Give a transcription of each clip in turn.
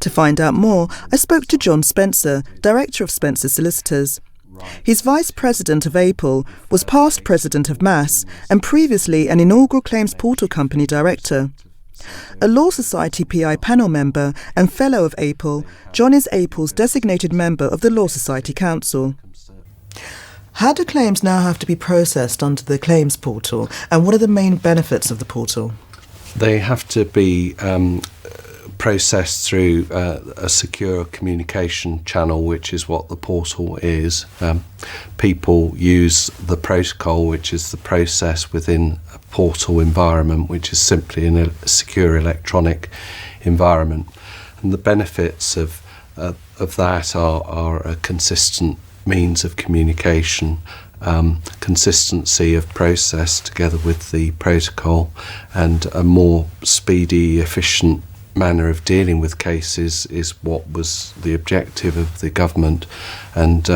To find out more, I spoke to John Spencer, Director of Spencer Solicitors. He's Vice President of APL, was past President of MASS, and previously an inaugural Claims Portal Company Director. A Law Society PI panel member and Fellow of APL, John is APL's designated member of the Law Society Council. How do claims now have to be processed under the Claims Portal, and what are the main benefits of the portal? They have to be processed through a secure communication channel, which is what the portal is. People use the protocol, which is the process within a portal environment, which is simply in a secure electronic environment. And the benefits of that are a consistent means of communication, consistency of process together with the protocol, and a more speedy, efficient manner of dealing with cases is what was the objective of the government. And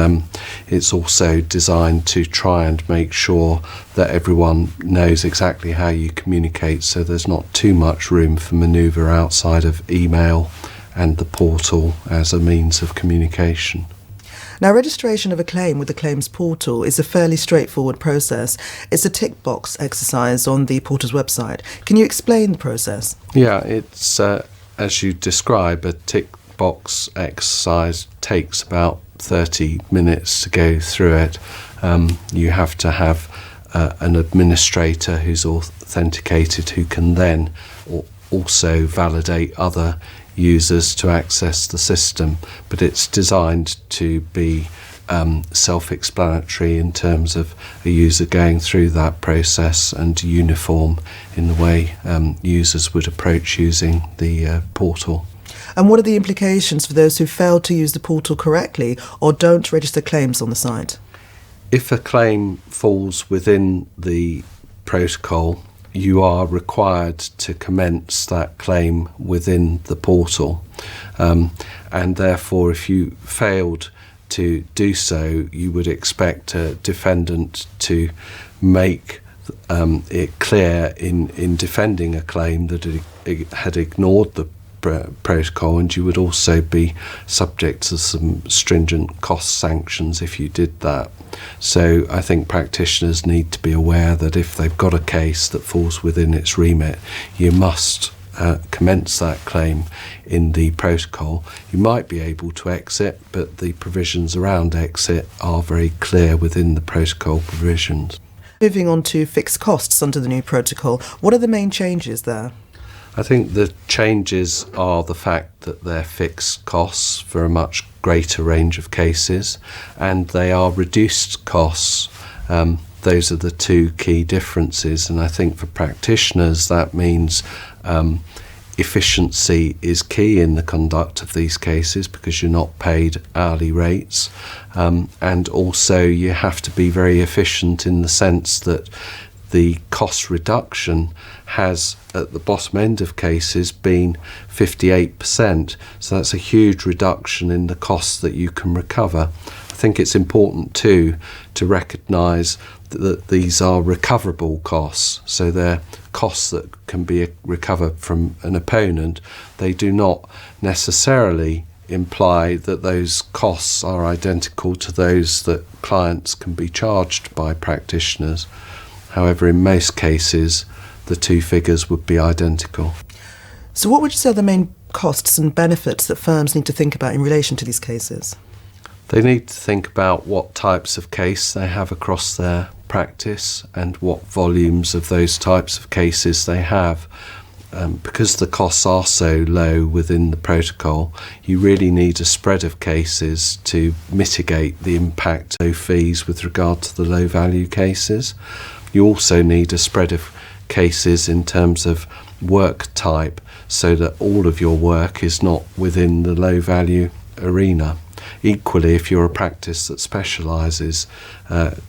it's also designed to try and make sure that everyone knows exactly how you communicate, so there's not too much room for manoeuvre outside of email and the portal as a means of communication. Now, registration of a claim with the Claims Portal is a fairly straightforward process. It's a tick box exercise on the portal's website. Can you explain the process? Yeah, it's, as you describe, a tick box exercise takes about 30 minutes to go through it. You have to have an administrator who's authenticated, who can then also validate other users to access the system, but it's designed to be self-explanatory in terms of a user going through that process and uniform in the way users would approach using the portal. And what are the implications for those who fail to use the portal correctly or don't register claims on the site? If a claim falls within the protocol, you are required to commence that claim within the portal, and therefore if you failed to do so, you would expect a defendant to make it clear in defending a claim that it had ignored the protocol, and you would also be subject to some stringent cost sanctions if you did that. So I think practitioners need to be aware that if they've got a case that falls within its remit, you must commence that claim in the protocol. You might be able to exit, but the provisions around exit are very clear within the protocol provisions. Moving on to fixed costs under the new protocol, what are the main changes there? I think the changes are the fact that they're fixed costs for a much greater range of cases, and they are reduced costs. Those are the two key differences, and I think for practitioners that means efficiency is key in the conduct of these cases because you're not paid hourly rates, and also you have to be very efficient in the sense that the cost reduction has, at the bottom end of cases, been 58%. So that's a huge reduction in the costs that you can recover. I think it's important too to recognise that these are recoverable costs. So they're costs that can be recovered from an opponent. They do not necessarily imply that those costs are identical to those that clients can be charged by practitioners. However, in most cases, the two figures would be identical. So what would you say are the main costs and benefits that firms need to think about in relation to these cases? They need to think about what types of case they have across their practice and what volumes of those types of cases they have. Because the costs are so low within the protocol, you really need a spread of cases to mitigate the impact of fees with regard to the low value cases. You also need a spread of cases in terms of work type so that all of your work is not within the low value arena. Equally, if you're a practice that specialises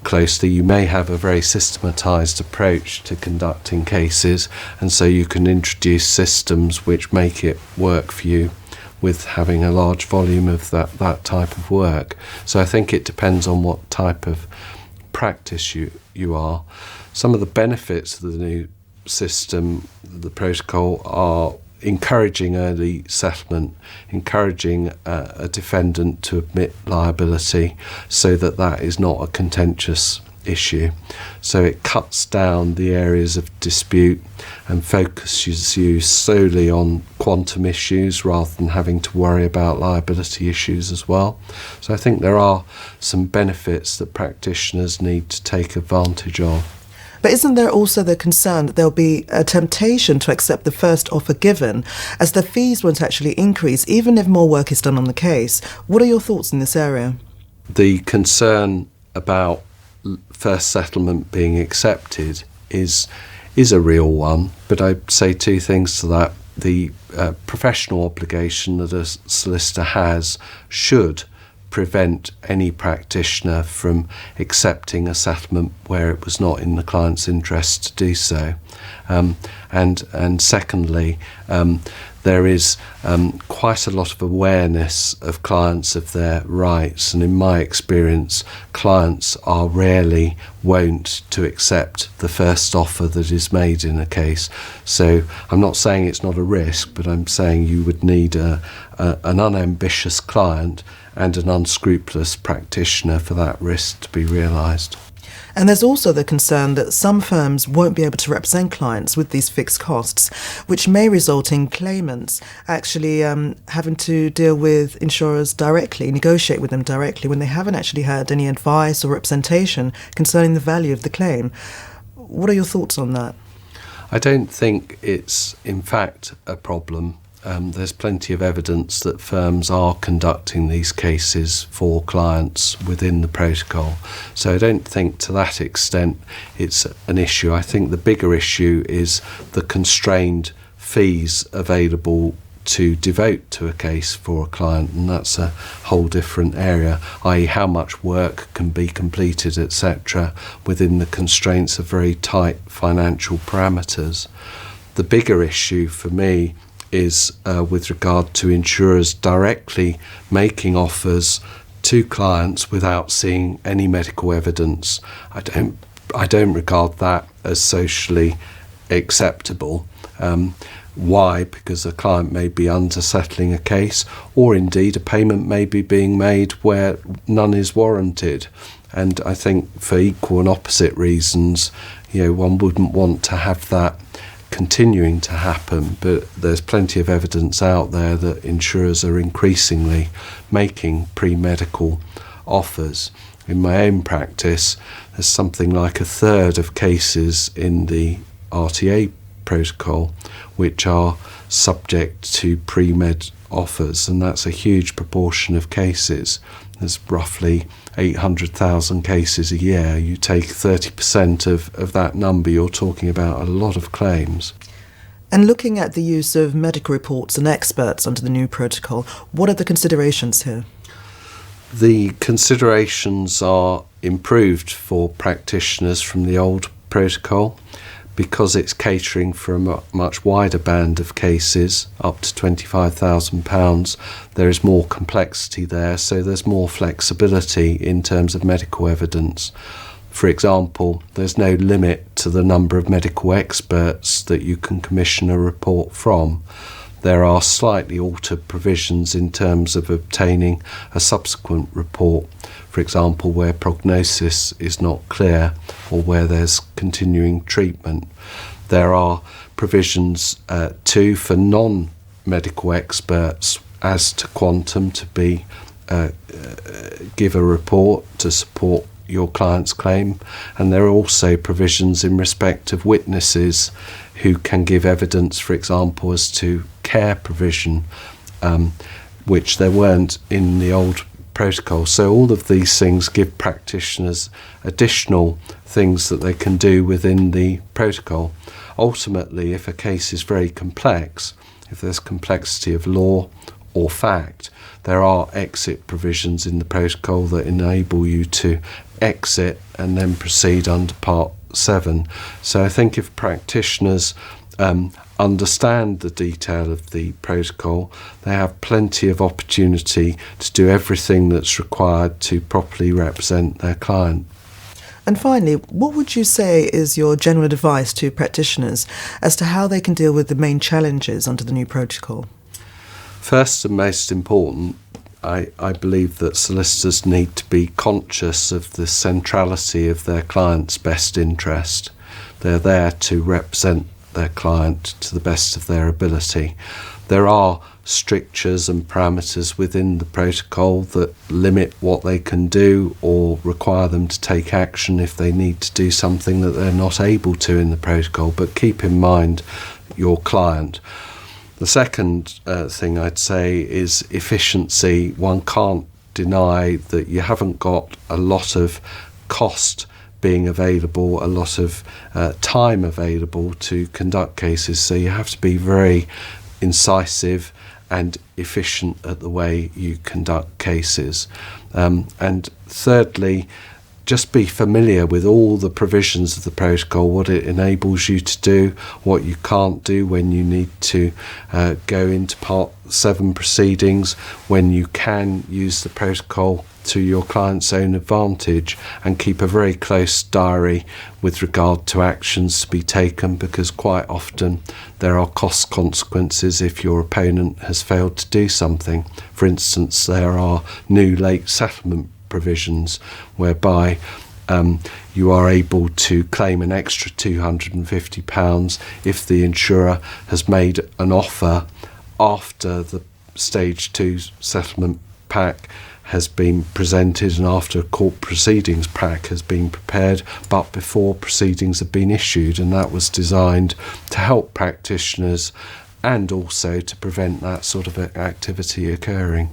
closely, you may have a very systematised approach to conducting cases, and so you can introduce systems which make it work for you with having a large volume of that type of work. So I think it depends on what type of practice you are. Some of the benefits of the new system, the protocol, are encouraging early settlement, encouraging a defendant to admit liability so that that is not a contentious issue. So it cuts down the areas of dispute and focuses you solely on quantum issues rather than having to worry about liability issues as well. So I think there are some benefits that practitioners need to take advantage of. But isn't there also the concern that there'll be a temptation to accept the first offer given, as the fees won't actually increase even if more work is done on the case? What are your thoughts in this area? The concern about first settlement being accepted is a real one, but I'd say two things to that. The professional obligation that a solicitor has should prevent any practitioner from accepting a settlement where it was not in the client's interest to do so. And secondly, there is quite a lot of awareness of clients of their rights, and in my experience, clients are rarely wont to accept the first offer that is made in a case. So I'm not saying it's not a risk, but I'm saying you would need an unambitious client and an unscrupulous practitioner for that risk to be realised. And there's also the concern that some firms won't be able to represent clients with these fixed costs, which may result in claimants actually having to deal with insurers directly, negotiate with them directly, when they haven't actually had any advice or representation concerning the value of the claim. What are your thoughts on that? I don't think it's, in fact, a problem. There's plenty of evidence that firms are conducting these cases for clients within the protocol. So I don't think to that extent it's an issue. I think the bigger issue is the constrained fees available to devote to a case for a client, and that's a whole different area, i.e. how much work can be completed, etc., within the constraints of very tight financial parameters. The bigger issue for me is with regard to insurers directly making offers to clients without seeing any medical evidence. I don't regard that as socially acceptable. Why? Because a client may be undersettling a case, or indeed a payment may be being made where none is warranted. And I think for equal and opposite reasons, one wouldn't want to have that continuing to happen, but there's plenty of evidence out there that insurers are increasingly making pre-medical offers. In my own practice, there's something like a third of cases in the RTA protocol which are subject to pre-med offers, and that's a huge proportion of cases. There's roughly 800,000 cases a year. You take 30% of that number, you're talking about a lot of claims. And looking at the use of medical reports and experts under the new protocol, what are the considerations here? The considerations are improved for practitioners from the old protocol, because it's catering for a much wider band of cases, up to £25,000. There is more complexity there, so there's more flexibility in terms of medical evidence. For example, there's no limit to the number of medical experts that you can commission a report from. There are slightly altered provisions in terms of obtaining a subsequent report, for example, where prognosis is not clear or where there's continuing treatment. There are provisions too for non-medical experts as to quantum to be give a report to support your client's claim, and there are also provisions in respect of witnesses who can give evidence, for example, as to care provision, which there weren't in the old protocol. So all of these things give practitioners additional things that they can do within the protocol. Ultimately, if a case is very complex, if there's complexity of law or fact, there are exit provisions in the protocol that enable you to exit and then proceed under Part 7. So I think if practitioners understand the detail of the protocol, they have plenty of opportunity to do everything that's required to properly represent their client. And finally, what would you say is your general advice to practitioners as to how they can deal with the main challenges under the new protocol? First and most important, I believe that solicitors need to be conscious of the centrality of their client's best interest. They're there to represent their client to the best of their ability. There are strictures and parameters within the protocol that limit what they can do or require them to take action if they need to do something that they're not able to in the protocol, but keep in mind your client. The second thing I'd say is efficiency. One can't deny that you haven't got a lot of cost being available, a lot of time available to conduct cases, so you have to be very incisive and efficient at the way you conduct cases. And thirdly, just be familiar with all the provisions of the protocol, what it enables you to do, what you can't do when you need to go into Part 7 proceedings, when you can use the protocol to your client's own advantage, and keep a very close diary with regard to actions to be taken, because quite often there are cost consequences if your opponent has failed to do something. For instance, there are new late settlement provisions whereby you are able to claim an extra £250 if the insurer has made an offer after the Stage 2 settlement pack has been presented and after a court proceedings pack has been prepared, but before proceedings have been issued, and that was designed to help practitioners and also to prevent that sort of activity occurring.